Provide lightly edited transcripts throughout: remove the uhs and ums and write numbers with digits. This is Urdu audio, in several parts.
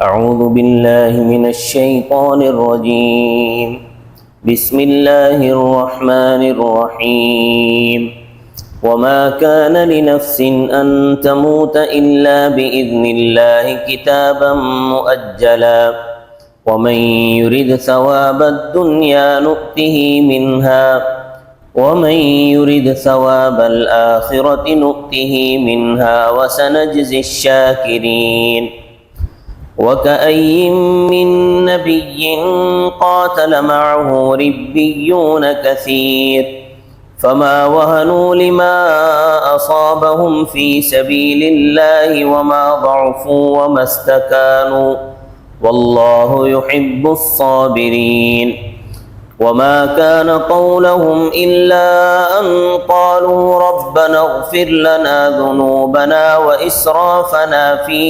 اعوذ باللہ من الشیطان الرجیم بسم اللہ الرحمن الرحیم وما كان لنفس ان تموت الا باذن اللہ کتابا مؤجلا ومن يرد ثواب الدنيا نؤته منها ومن يرد ثواب الآخرة نؤته منها وسنجزي الشاكرين وكأي من نبي قاتل معه ربيون كثير فما وهنوا لما أصابهم في سبيل الله وما ضعفوا وما استكانوا والله يحب الصابرين وما كان قولهم إلا أن قالوا ربنا اغفر لنا ذنوبنا وإسرافنا في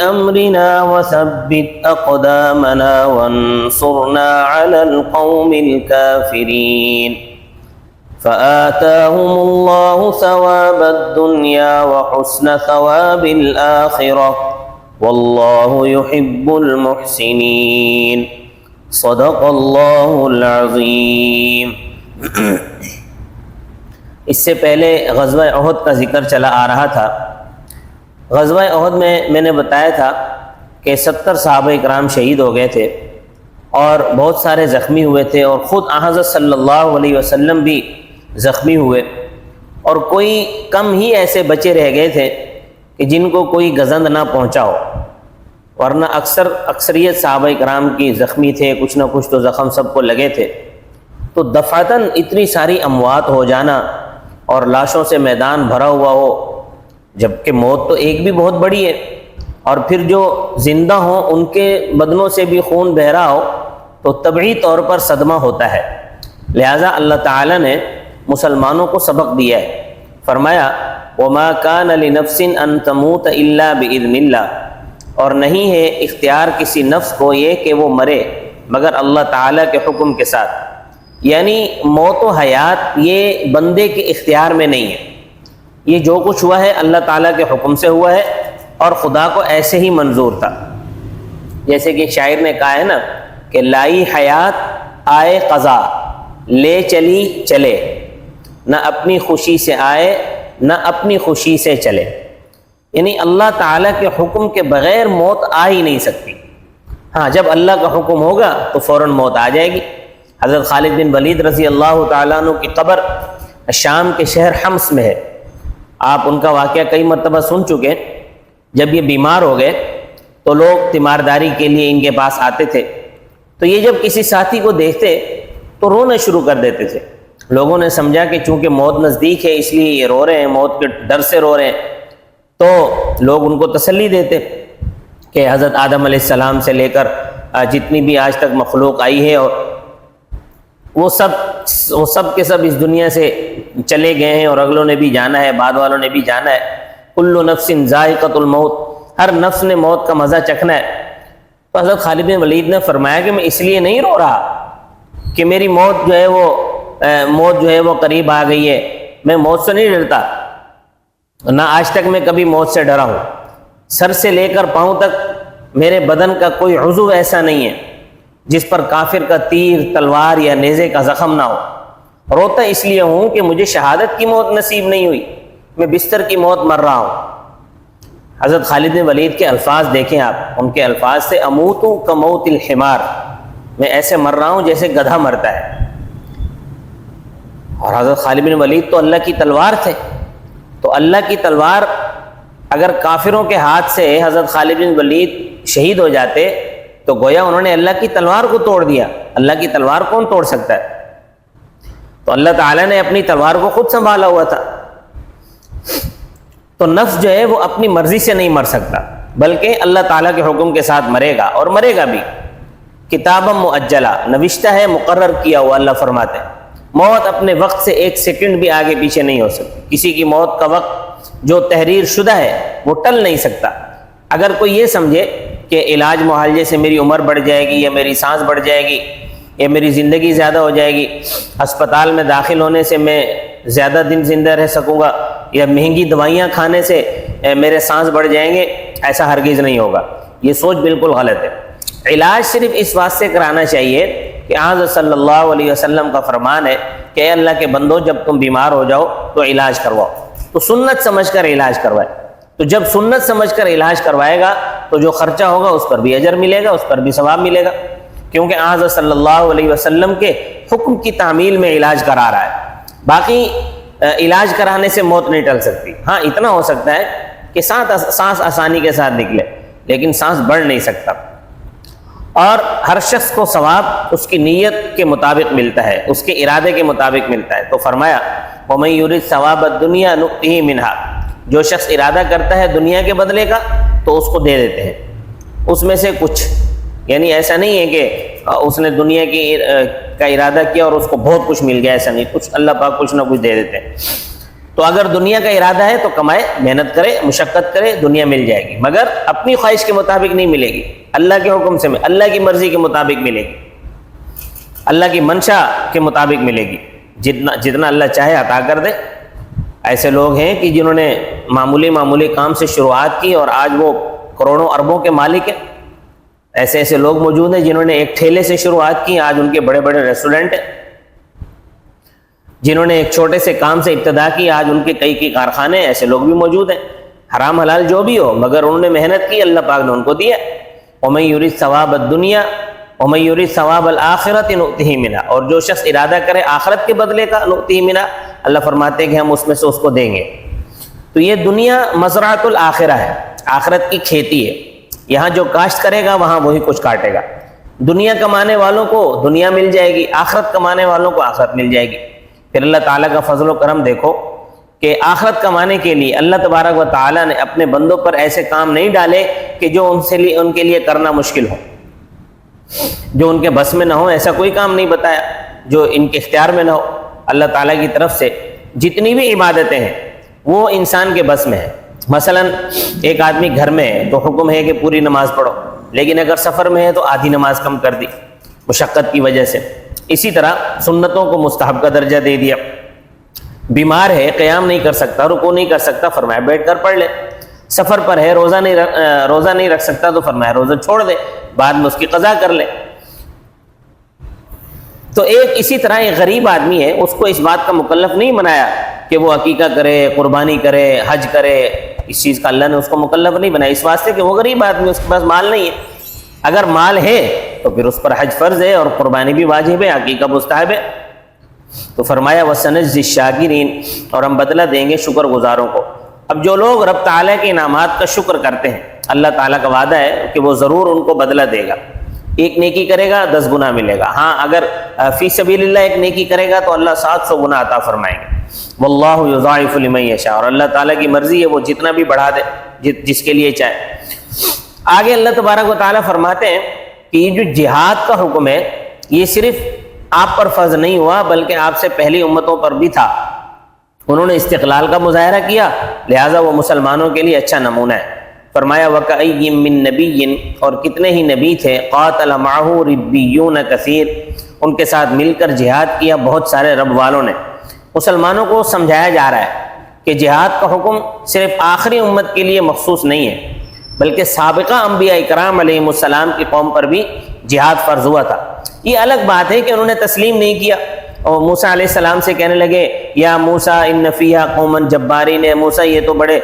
أمرنا وثبت أقدامنا وانصرنا على القوم الكافرين فآتاهم الله ثواب الدنيا وحسن ثواب الآخرة واللہ یحب المحسنین صدق اللہ العظیم۔ اس سے پہلے غزوہ احد کا ذکر چلا آ رہا تھا۔ غزوہ احد میں نے بتایا تھا کہ 70 صحابہ اکرام شہید ہو گئے تھے اور بہت سارے زخمی ہوئے تھے، اور خود حضرت صلی اللہ علیہ وسلم بھی زخمی ہوئے، اور کوئی کم ہی ایسے بچے رہ گئے تھے کہ جن کو کوئی گزند نہ پہنچا ہو، ورنہ اکثریت صحابہ کرام کی زخمی تھے، کچھ نہ کچھ تو زخم سب کو لگے تھے۔ تو دفعتاً اتنی ساری اموات ہو جانا اور لاشوں سے میدان بھرا ہوا ہو، جبکہ موت تو ایک بھی بہت بڑی ہے، اور پھر جو زندہ ہوں ان کے بدنوں سے بھی خون بہہ رہا ہو تو طبعی طور پر صدمہ ہوتا ہے۔ لہٰذا اللہ تعالیٰ نے مسلمانوں کو سبق دیا ہے، فرمایا وما كان لنفس ان تموت الا باذن اللہ، اور نہیں ہے اختیار کسی نفس کو یہ کہ وہ مرے مگر اللہ تعالیٰ کے حکم کے ساتھ۔ یعنی موت و حیات یہ بندے کے اختیار میں نہیں ہے، یہ جو کچھ ہوا ہے اللہ تعالیٰ کے حکم سے ہوا ہے، اور خدا کو ایسے ہی منظور تھا۔ جیسے کہ شاعر نے کہا ہے نا کہ لائی حیات آئے قضا، لے چلی چلے، نہ اپنی خوشی سے آئے نہ اپنی خوشی سے چلے۔ یعنی اللہ تعالیٰ کے حکم کے بغیر موت آ ہی نہیں سکتی۔ ہاں، جب اللہ کا حکم ہوگا تو فوراً موت آ جائے گی۔ حضرت خالد بن ولید رضی اللہ تعالیٰ عنہ کی قبر شام کے شہر حمص میں ہے۔ آپ ان کا واقعہ کئی مرتبہ سن چکے ہیں۔ جب یہ بیمار ہو گئے تو لوگ تیمارداری کے لیے ان کے پاس آتے تھے، تو یہ جب کسی ساتھی کو دیکھتے تو رونا شروع کر دیتے تھے۔ لوگوں نے سمجھا کہ چونکہ موت نزدیک ہے اس لیے یہ رو رہے ہیں، موت کے ڈر سے رو رہے ہیں، تو لوگ ان کو تسلی دیتے کہ حضرت آدم علیہ السلام سے لے کر جتنی بھی آج تک مخلوق آئی ہے، اور وہ سب کے سب اس دنیا سے چلے گئے ہیں، اور اگلوں نے بھی جانا ہے، بعد والوں نے بھی جانا ہے۔ کل نفس ذائقۃ الموت، ہر نفس نے موت کا مزہ چکھنا ہے۔ تو حضرت خالد بن ولید نے فرمایا کہ میں اس لیے نہیں رو رہا کہ میری موت جو ہے وہ قریب آ گئی ہے، میں موت سے نہیں ڈرتا، نہ آج تک میں کبھی موت سے ڈرا ہوں۔ سر سے لے کر پاؤں تک میرے بدن کا کوئی عضو ایسا نہیں ہے جس پر کافر کا تیر، تلوار یا نیزے کا زخم نہ ہو۔ روتا اس لیے ہوں کہ مجھے شہادت کی موت نصیب نہیں ہوئی، میں بستر کی موت مر رہا ہوں۔ حضرت خالد بن ولید کے الفاظ دیکھیں آپ، ان کے الفاظ سے اموت کموت الحمار، میں ایسے مر رہا ہوں جیسے گدھا مرتا ہے۔ اور حضرت خالد بن ولید تو اللہ کی تلوار تھے، تو اللہ کی تلوار اگر کافروں کے ہاتھ سے حضرت خالد بن ولید شہید ہو جاتے تو گویا انہوں نے اللہ کی تلوار کو توڑ دیا۔ اللہ کی تلوار کون توڑ سکتا ہے؟ تو اللہ تعالیٰ نے اپنی تلوار کو خود سنبھالا ہوا تھا۔ تو نفس جو ہے وہ اپنی مرضی سے نہیں مر سکتا، بلکہ اللہ تعالیٰ کے حکم کے ساتھ مرے گا، اور مرے گا بھی۔ کتابا مؤجلہ، نوشتہ ہے، مقرر کیا ہوا۔ اللہ فرماتے ہیں موت اپنے وقت سے ایک سیکنڈ بھی آگے پیچھے نہیں ہو سکتی۔ کسی کی موت کا وقت جو تحریر شدہ ہے وہ ٹل نہیں سکتا۔ اگر کوئی یہ سمجھے کہ علاج معالجے سے میری عمر بڑھ جائے گی، یا میری سانس بڑھ جائے گی، یا میری زندگی زیادہ ہو جائے گی، اسپتال میں داخل ہونے سے میں زیادہ دن زندہ رہ سکوں گا، یا مہنگی دوائیاں کھانے سے میرے سانس بڑھ جائیں گے، ایسا ہرگز نہیں ہوگا، یہ سوچ بالکل غلط ہے۔ علاج صرف اس واسطے کرانا چاہیے کہ حضرت صلی اللہ علیہ وسلم کا فرمان ہے کہ اے اللہ کے بندو، جب تم بیمار ہو جاؤ تو علاج کرواؤ، تو سنت سمجھ کر علاج کروائے۔ تو جب سنت سمجھ کر علاج کروائے گا تو جو خرچہ ہوگا اس پر بھی اجر ملے گا، اس پر بھی ثواب ملے گا، کیونکہ حضرت صلی اللہ علیہ وسلم کے حکم کی تعمیل میں علاج کرا رہا ہے۔ باقی علاج کرانے سے موت نہیں ٹل سکتی، ہاں اتنا ہو سکتا ہے کہ سانس آسانی کے ساتھ نکلے، لیکن سانس بڑھ نہیں سکتا۔ اور ہر شخص کو ثواب اس کی نیت کے مطابق ملتا ہے، اس کے ارادے کے مطابق ملتا ہے۔ تو فرمایا وَمَن يُرِدْ ثَوَابَ الدُّنْيَا نُؤْتِهِ مِنْهَا، جو شخص ارادہ کرتا ہے دنیا کے بدلے کا تو اس کو دے دیتے ہیں اس میں سے کچھ، یعنی ایسا نہیں ہے کہ اس نے دنیا کی کا ارادہ کیا اور اس کو بہت کچھ مل گیا، ایسا نہیں، کچھ اللہ پاک کچھ نہ کچھ دے دیتے ہیں۔ تو اگر دنیا کا ارادہ ہے تو کمائے، محنت کرے، مشقت کرے، دنیا مل جائے گی، مگر اپنی خواہش کے مطابق نہیں ملے گی، اللہ کے حکم سے، اللہ کی مرضی کے مطابق ملے گی، اللہ کی منشا کے مطابق ملے گی، جتنا اللہ چاہے عطا کر دے۔ ایسے لوگ ہیں کہ جنہوں نے معمولی کام سے شروعات کی اور آج وہ کروڑوں اربوں کے مالک ہیں۔ ایسے لوگ موجود ہیں جنہوں نے ایک ٹھیلے سے شروعات کی، آج ان کے بڑے بڑے ریسٹورنٹ ہیں۔ جنہوں نے ایک چھوٹے سے کام سے ابتدا کی، آج ان کے کئی کارخانے ہیں۔ ایسے لوگ بھی موجود ہیں، حرام حلال جو بھی ہو، مگر انہوں نے محنت کی، اللہ پاک نے ان کو دیا۔ وَمَن يُرِدْ ثَوَابَ الدُّنْيَا وَمَن يُرِدْ ثَوَابَ الْآخِرَةِ نُؤْتِهِ مِنْهَا، اور جو شخص ارادہ کرے آخرت کے بدلے کا، نُؤْتِهِ مِنْهَا، اللہ فرماتے ہیں کہ ہم اس میں سے اس کو دیں گے۔ تو یہ دنیا مزرعۃ الآخرہ ہے، آخرت کی کھیتی ہے، یہاں جو کاشت کرے گا وہاں وہی کچھ کاٹے گا۔ دنیا کمانے والوں کو دنیا مل جائے گی، آخرت کمانے والوں کو آخرت مل جائے گی۔ پھر اللہ تعالیٰ کا فضل و کرم دیکھو کہ آخرت کمانے کے لیے اللہ تبارک و تعالیٰ نے اپنے بندوں پر ایسے کام نہیں ڈالے کہ جو ان کے لیے کرنا مشکل ہو، جو ان کے بس میں نہ ہو، ایسا کوئی کام نہیں بتایا جو ان کے اختیار میں نہ ہو۔ اللہ تعالیٰ کی طرف سے جتنی بھی عبادتیں ہیں وہ انسان کے بس میں ہے۔ مثلا ایک آدمی گھر میں ہے تو حکم ہے کہ پوری نماز پڑھو، لیکن اگر سفر میں ہے تو آدھی نماز کم کر دی مشقت کی وجہ سے۔ اسی طرح سنتوں کو مستحب کا درجہ دے دیا۔ بیمار ہے، قیام نہیں کر سکتا، رکوع نہیں کر سکتا، فرمایا بیٹھ کر پڑھ لے۔ سفر پر ہے، روزہ نہیں رکھ سکتا تو فرمایا روزہ چھوڑ دے، بعد میں اس کی قضا کر لے۔ تو اسی طرح ایک غریب آدمی ہے، اس کو اس بات کا مکلف نہیں بنایا کہ وہ عقیقہ کرے، قربانی کرے، حج کرے، اس چیز کا اللہ نے اس کو مکلف نہیں بنایا، اس واسطے کہ وہ غریب آدمی، اس کے پاس مال نہیں ہے۔ اگر مال ہے تو پھر اس پر حج فرض ہے اور قربانی بھی واجب ہے، عقیقہ مستحب ہے۔ تو فرمایا وَسَنَجْزِي الشَّاكِرِينَ، اور ہم بدلہ دیں گے شکر گزاروں کو۔ اب جو لوگ رب تعالیٰ کے انعامات کا شکر کرتے ہیں، اللہ تعالیٰ کا وعدہ ہے کہ وہ ضرور ان کو بدلہ دے گا، ایک نیکی کرے گا 10 گنا ملے گا، ہاں اگر فی سبیل اللہ ایک نیکی کرے گا تو اللہ 700 گنا عطا فرمائیں گے۔ واللہ یضاعف لمن یشاء، اور اللہ تعالیٰ کی مرضی ہے وہ جتنا بھی بڑھا دے جس کے لیے چاہے۔ آگے اللہ تبارک و تعالیٰ فرماتے ہیں کہ یہ جو جہاد کا حکم ہے یہ صرف آپ پر فرض نہیں ہوا بلکہ آپ سے پہلی امتوں پر بھی تھا، انہوں نے استقلال کا مظاہرہ کیا، لہٰذا وہ مسلمانوں کے لیے اچھا نمونہ ہے۔ فرمایا وَكَأَيٍّ مِّن نَبِيٍّ، اور کتنے ہی نبی تھے، قَاتَلَ مَعَهُ رِبِّيُّونَ كَثِيرٌ، ان کے ساتھ مل کر جہاد کیا بہت سارے رب والوں نے۔ مسلمانوں کو سمجھایا جا رہا ہے کہ جہاد کا حکم صرف آخری امت کے لیے مخصوص نہیں ہے بلکہ سابقہ انبیاء اکرام علیہ السلام کی قوم پر بھی جہاد فرض ہوا تھا۔ یہ الگ بات ہے کہ انہوں نے تسلیم نہیں کیا اور موسیٰ علیہ السلام سے کہنے لگے یا موسیٰ ان فیہا قوما جبارین، موسیٰ یہ تو بڑے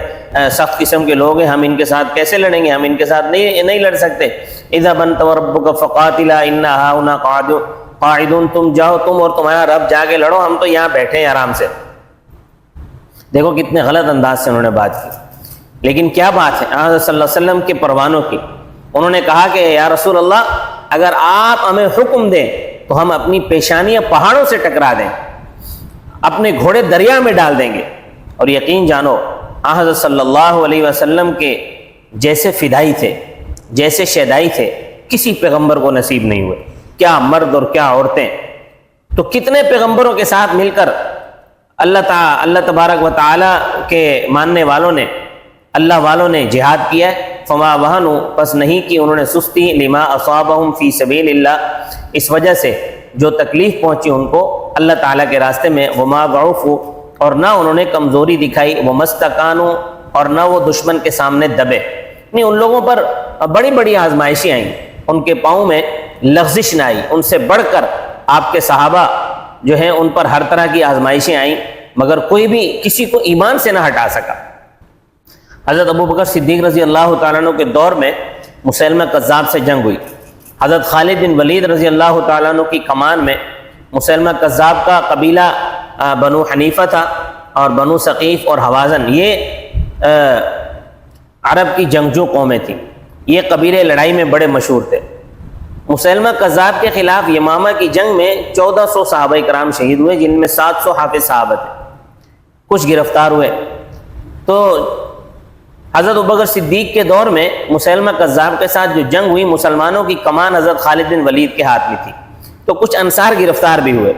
سخت قسم کے لوگ ہیں، ہم ان کے ساتھ کیسے لڑیں گے، ہم ان کے ساتھ نہیں لڑ سکتے۔ اذهب انت وربک فقاتلا انا ہاہنا قاعدون، تم جاؤ، تم اور تمہارا رب جا کے لڑو، ہم تو یہاں بیٹھے ہیں آرام سے۔ دیکھو کتنے غلط انداز سے انہوں نے بات کی، لیکن کیا بات ہے آپ صلی اللہ علیہ وسلم کے پروانوں کی۔ انہوں نے کہا کہ یا رسول اللہ اگر آپ ہمیں حکم دیں تو ہم اپنی پیشانیاں پہاڑوں سے ٹکرا دیں، اپنے گھوڑے دریا میں ڈال دیں گے۔ اور یقین جانو حضرت صلی اللہ علیہ وسلم کے جیسے فدائی تھے، جیسے شہدائی تھے، کسی پیغمبر کو نصیب نہیں ہوئے، کیا مرد اور کیا عورتیں۔ تو کتنے پیغمبروں کے ساتھ مل کر اللہ تبارک و تعالیٰ کے ماننے والوں نے، اللہ والوں نے جہاد کیا ہے۔ فما وہنوا، پس نہیں کی انہوں نے سستی، لما اصابہم فی سبیل اللہ، اس وجہ سے جو تکلیف پہنچی ان کو اللہ تعالیٰ کے راستے میں، وما ضعفوا، اور نہ انہوں نے کمزوری دکھائی، وہ مستقانو، اور نہ وہ دشمن کے سامنے دبے۔ نہیں، ان لوگوں پر بڑی بڑی آزمائشیں آئیں، ان کے پاؤں میں لغزش نہ آئی، ان سے بڑھ کر آپ کے صحابہ جو ہیں ان پر ہر طرح کی آزمائشیں آئیں، مگر کوئی بھی کسی کو ایمان سے نہ ہٹا سکا۔ حضرت ابوبکر صدیق رضی اللہ تعالیٰ عنہ کے دور میں مسیلمہ کذاب سے جنگ ہوئی۔ حضرت خالد بن ولید رضی اللہ تعالیٰ عنہ کی کمان میں مسیلمہ کذاب کا قبیلہ بنو حنیفہ تھا، اور بنو ثقیف اور حوازن یہ عرب کی جنگجو قومیں تھیں۔ یہ قبیلے لڑائی میں بڑے مشہور تھے۔ مسیلمہ کذاب کے خلاف یمامہ کی جنگ میں 1400 صحابہ کرام شہید ہوئے، جن میں 700 حافظ صحابہ تھے، کچھ گرفتار ہوئے۔ تو حضرت ابوبکر صدیق کے دور میں مسیلمہ کذاب کے ساتھ جو جنگ ہوئی، مسلمانوں کی کمان حضرت خالد بن ولید کے ہاتھ میں تھی، تو کچھ انصار گرفتار بھی ہوئے۔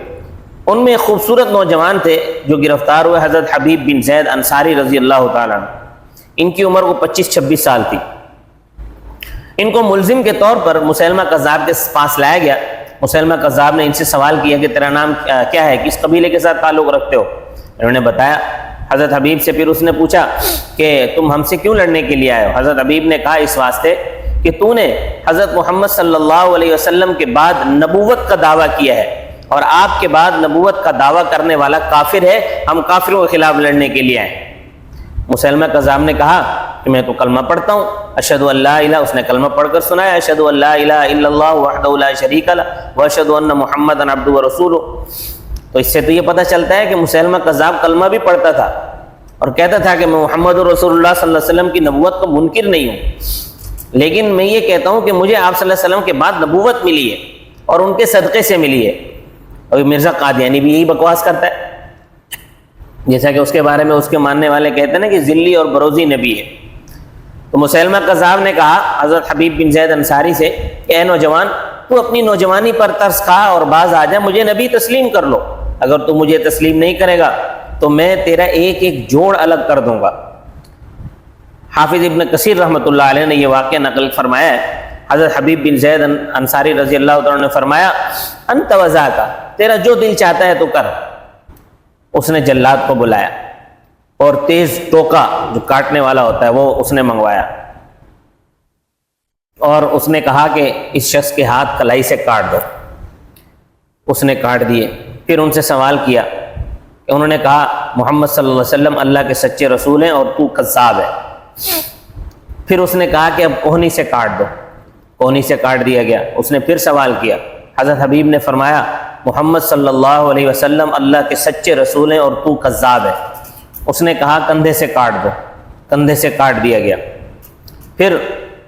ان میں خوبصورت نوجوان تھے جو گرفتار ہوئے، حضرت حبیب بن زید انصاری رضی اللہ تعالیٰ عنہ۔ ان کی عمر کو 25-26 سال تھی۔ ان کو ملزم کے طور پر مسیلمہ کذاب کے پاس لایا گیا۔ مسیلمہ کذاب نے ان سے سوال کیا کہ تیرا نام کیا ہے، کس قبیلے کے ساتھ تعلق رکھتے ہو؟ انہوں نے بتایا۔ حضرت حبیب سے پھر اس نے پوچھا کہ تم ہم سے کیوں لڑنے کے لیے آئے ہو؟ حضرت حبیب نے کہا اس واسطے کہ تو نے حضرت محمد صلی اللہ علیہ وسلم کے بعد نبوت کا دعویٰ کیا ہے، اور آپ کے بعد نبوت کا دعویٰ کرنے والا کافر ہے، ہم کافروں کے خلاف لڑنے کے لیے آئے۔ مسیلمہ کذاب نے کہا کہ میں تو کلمہ پڑھتا ہوں، اشہد ان لا الہ، اس نے کلمہ پڑھ کر سنایا، اشہد ان لا الہ الا اللہ وحدہ لا شریک لہ واشہد ان محمدا عبدہ ورسولہ۔ تو اس سے تو یہ پتہ چلتا ہے کہ مسیلمہ کذاب کلمہ بھی پڑھتا تھا اور کہتا تھا کہ میں محمد رسول اللہ صلی اللہ علیہ وسلم کی نبوت کو منکر نہیں ہوں، لیکن میں یہ کہتا ہوں کہ مجھے آپ صلی اللہ علیہ وسلم کے بعد نبوت ملی ہے اور ان کے صدقے سے ملی ہے۔ اور مرزا قادیانی بھی یہی بکواس کرتا ہے، جیسا کہ اس کے بارے میں اس کے ماننے والے کہتے ہیں نا کہ ذلی اور بروزی نبی ہے۔ تو مسیلمہ کذاب نے کہا حضرت حبیب بن زید انصاری سے کہ اے نوجوان، تو اپنی نوجوانی پر ترس کھا اور باز آ جا، مجھے نبی تسلیم کر لو۔ اگر تو مجھے تسلیم نہیں کرے گا تو میں تیرا ایک ایک جوڑ الگ کر دوں گا۔ حافظ ابن کثیر رحمۃ اللہ علیہ نے یہ واقعہ نقل فرمایا ہے۔ حضرت حبیب بن زید انصاری رضی اللہ تعالیٰ نے فرمایا انت وذاک، تیرا جو دل چاہتا ہے تو کر۔ اس نے جلاد کو بلایا اور تیز ٹوکا جو کاٹنے والا ہوتا ہے وہ اس نے منگوایا، اور اس نے کہا کہ اس شخص کے ہاتھ کلائی سے کاٹ دو۔ اس نے کاٹ دیے۔ پھر ان سے سوال کیا کہ انہوں نے کہا محمد صلی اللہ علیہ وسلم اللہ کے سچے رسول ہیں اور تو کذاب ہے۔ پھر اس نے کہا کہ اب کوہنی سے کاٹ دو۔ کوہنی سے کاٹ دیا گیا۔ اس نے پھر سوال کیا۔ حضرت حبیب نے فرمایا محمد صلی اللہ علیہ وسلم اللہ کے سچے رسول ہیں اور تو کذاب ہے۔ اس نے کہا کندھے سے کاٹ دو۔ کندھے سے کاٹ دیا گیا۔ پھر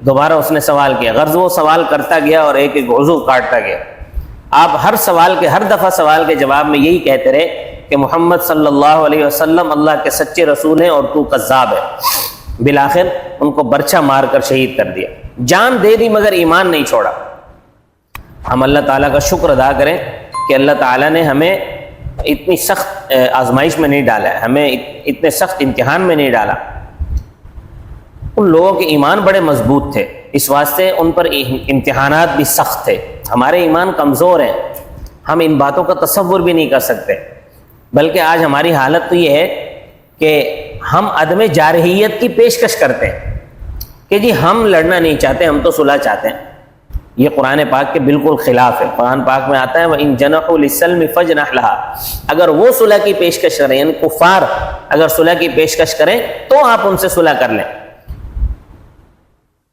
دوبارہ اس نے سوال کیا۔ غرض وہ سوال کرتا گیا اور ایک ایک عضو کاٹتا گیا۔ آپ ہر دفعہ سوال کے جواب میں یہی کہتے رہے کہ محمد صلی اللہ علیہ وسلم اللہ کے سچے رسول ہیں اور تو کذاب ہے۔ بالآخر ان کو برچھا مار کر شہید کر دیا۔ جان دے دی مگر ایمان نہیں چھوڑا۔ ہم اللہ تعالیٰ کا شکر ادا کریں کہ اللہ تعالیٰ نے ہمیں اتنی سخت آزمائش میں نہیں ڈالا ہے، ہمیں اتنے سخت امتحان میں نہیں ڈالا۔ ان لوگوں کے ایمان بڑے مضبوط تھے، اس واسطے ان پر امتحانات بھی سخت تھے۔ ہمارے ایمان کمزور ہیں، ہم ان باتوں کا تصور بھی نہیں کر سکتے، بلکہ آج ہماری حالت تو یہ ہے کہ ہم عدم جارحیت کی پیشکش کرتے ہیں کہ جی ہم لڑنا نہیں چاہتے، ہم تو صلح چاہتے ہیں۔ یہ قرآن پاک کے بالکل خلاف ہے۔ قرآن پاک میں آتا ہے وَإِن جَنَحُوا لِلسَّلْمِ فَاجْنَحْ لَهَا، اگر وہ صلح کی پیشکش کریں، یعنی کفار اگر صلح کی پیشکش کریں تو آپ ان سے صلح کر لیں،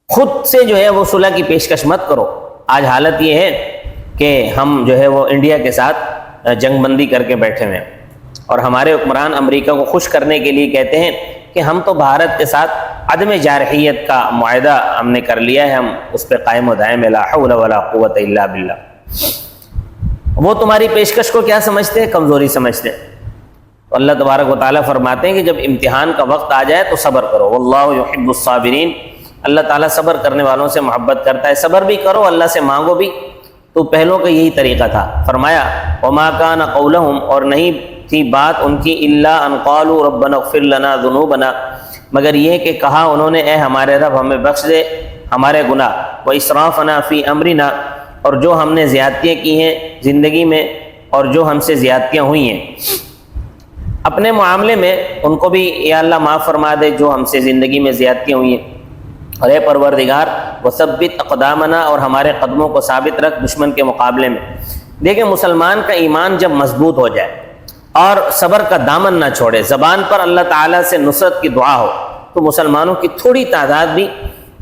خود سے جو ہے وہ صلح کی پیشکش مت کرو۔ آج حالت یہ ہے کہ ہم جو ہے وہ انڈیا کے ساتھ جنگ بندی کر کے بیٹھے ہوئے ہیں، اور ہمارے حکمران امریکہ کو خوش کرنے کے لیے کہتے ہیں کہ ہم تو بھارت کے ساتھ عدم جارحیت کا معاہدہ ہم نے کر لیا ہے، ہم اس پہ قائم و دائم، لا حول ولا قوت الا باللہ۔ وہ تمہاری پیشکش کو کیا سمجھتے ہیں؟ کمزوری سمجھتے ہیں۔ تو اللہ تبارک و تعالیٰ فرماتے ہیں کہ جب امتحان کا وقت آ جائے تو صبر کرو، واللہ یحب الصابرین، اللہ تعالیٰ صبر کرنے والوں سے محبت کرتا ہے۔ صبر بھی کرو، اللہ سے مانگو بھی۔ تو پہلوں کا یہی طریقہ تھا۔ فرمایا وما کان قولہم، اور نہیں تھی بات ان کی الا ان قالوا ربنا اغفر لنا ذنوبنا، مگر یہ کہ کہا انہوں نے اے ہمارے رب ہمیں بخش دے ہمارے گناہ، واسرافنا فی امرنا، اور جو ہم نے زیادتیاں کی ہیں زندگی میں اور جو ہم سے زیادتیاں ہوئی ہیں۔ اپنے معاملے میں ان کو بھی یا اللہ معاف فرما دے جو ہم سے زندگی میں زیادتیاں ہوئی ہیں، اور اے پروردگار وثبت اقدامنا، اور ہمارے قدموں کو ثابت رکھ دشمن کے مقابلے میں۔ دیکھیں مسلمان کا ایمان جب مضبوط ہو جائے اور صبر کا دامن نہ چھوڑے، زبان پر اللہ تعالیٰ سے نصرت کی دعا ہو، تو مسلمانوں کی تھوڑی تعداد بھی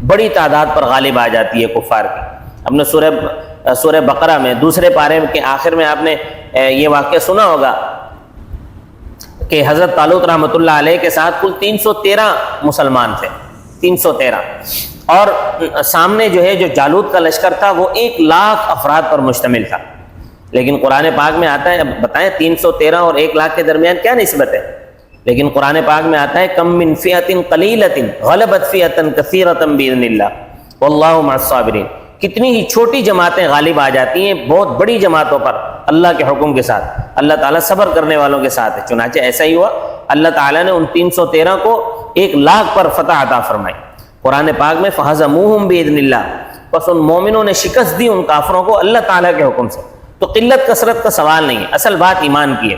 بڑی تعداد پر غالب آ جاتی ہے کفار کی۔ اپنے سورہ بقرہ میں دوسرے پارے کے آخر میں آپ نے یہ واقعہ سنا ہوگا کہ حضرت طالوت رحمۃ اللہ علیہ کے ساتھ کل 313 مسلمان تھے، 313، اور سامنے جو ہے جو جالوت کا لشکر تھا وہ 1,00,000 افراد پر مشتمل تھا۔ لیکن قرآن پاک میں آتا ہے، بتائیں 313 اور 1,00,000 کے درمیان کیا نسبت ہے؟ لیکن قرآن پاک میں آتا ہے کم من فئۃ قلیلۃ غلبت فئۃ کثیرۃ باذن اللہ واللہ مع الصابرین، کتنی ہی چھوٹی جماعتیں غالب آ جاتی ہیں بہت بڑی جماعتوں پر اللہ کے حکم کے ساتھ، اللہ تعالیٰ صبر کرنے والوں کے ساتھ ہے۔ چنانچہ ایسا ہی ہوا، اللہ تعالیٰ نے ان 313 کو 1,00,000 پر فتح عطا فرمائی۔ قرآن پاک میں فہزموہم باذن اللہ، بس ان مومنوں نے شکست دی ان کافروں کو اللہ تعالیٰ کے حکم سے۔ تو قلت کثرت کا سوال نہیں ہے، اصل بات ایمان کی ہے۔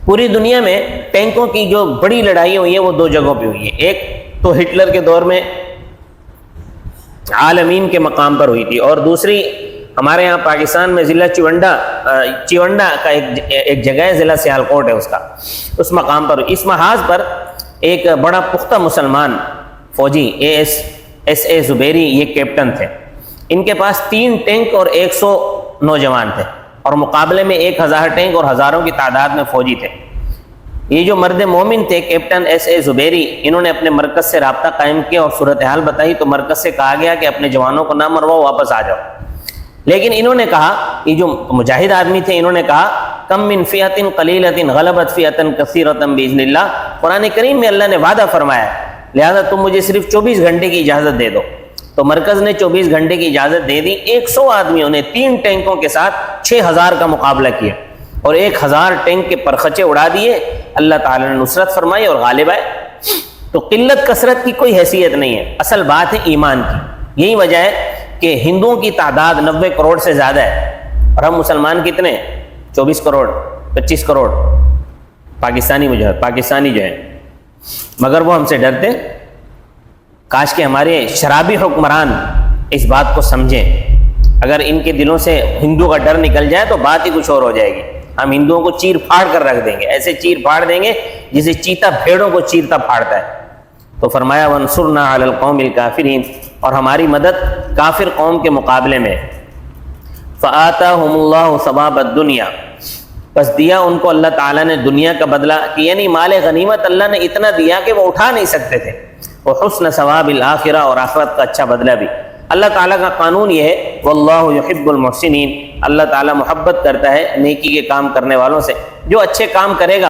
پوری دنیا میں ٹینکوں کی جو بڑی لڑائی ہوئی ہے وہ 2 جگہوں پہ ہوئی ہے، ایک تو ہٹلر کے دور میں عالمین کے مقام پر ہوئی تھی، اور دوسری ہمارے یہاں پاکستان میں ضلع چیونڈا کا ایک جگہ ہے، ضلع سیالکوٹ ہے اس مقام پر۔ اس محاذ پر ایک بڑا پختہ مسلمان فوجی ایس اے زبیری یہ کیپٹن تھے، ان کے پاس 3 ٹینک اور 100 نوجوان تھے، اور مقابلے میں 1,000 ٹینک اور ہزاروں کی تعداد میں فوجی تھے۔ یہ جو مرد مومن تھے کیپٹن ایس اے زبیری، انہوں نے اپنے مرکز سے رابطہ قائم کیا اور صورتحال بتائی، تو مرکز سے کہا گیا کہ اپنے جوانوں کو نہ مرواؤ، واپس آ جاؤ۔ لیکن انہوں نے کہا، یہ جو مجاہد آدمی تھے، انہوں نے کہا کم من فئۃ قلیلۃ غلبت فئۃ کثیرۃ باذن اللہ، قرآن کریم میں اللہ نے وعدہ فرمایا ہے، لہذا تم مجھے صرف 24 گھنٹے کی اجازت دے دو۔ تو مرکز نے 24 گھنٹے کی اجازت دے دی۔ 100 آدمیوں نے 3 ٹینکوں کے ساتھ 6,000 کا مقابلہ کیا اور 1,000 ٹینک کے پرخچے اڑا دیے، اللہ تعالیٰ نے نصرت فرمائی اور غالب آئے۔ تو قلت کثرت کی کوئی حیثیت نہیں ہے، اصل بات ہے ایمان کی۔ یہی وجہ ہے کہ ہندوؤں کی تعداد 90 کروڑ سے زیادہ ہے، اور ہم مسلمان کتنے ہیں؟ 24 کروڑ 25 کروڑ پاکستانی جو ہے، مگر وہ ہم سے ڈرتے۔ کاش کہ ہمارے شرابی حکمران اس بات کو سمجھیں، اگر ان کے دلوں سے ہندو کا ڈر نکل جائے تو بات ہی کچھ اور ہو جائے گی۔ ہم ہندوؤں کو چیر پھاڑ کر رکھ دیں گے، ایسے چیر پھاڑ دیں گے جسے چیتا بھیڑوں کو چیرتا پھاڑتا ہے۔ تو فرمایا وانصرنا علی القوم الکافرین، اور ہماری مدد کافر قوم کے مقابلے میں۔ فآتاہم اللہ ثواب الدنیا، بس دیا ان کو اللہ تعالیٰ نے دنیا کا بدلہ، کہ یعنی مال غنیمت اللہ نے اتنا دیا کہ وہ اٹھا نہیں سکتے تھے، وحسن ثواب الآخرہ، اور آخرت کا اچھا بدلہ بھی۔ اللہ تعالیٰ کا قانون یہ ہے واللہ یحب المحسنین، اللہ تعالیٰ محبت کرتا ہے نیکی کے کام کرنے والوں سے، جو اچھے کام کرے گا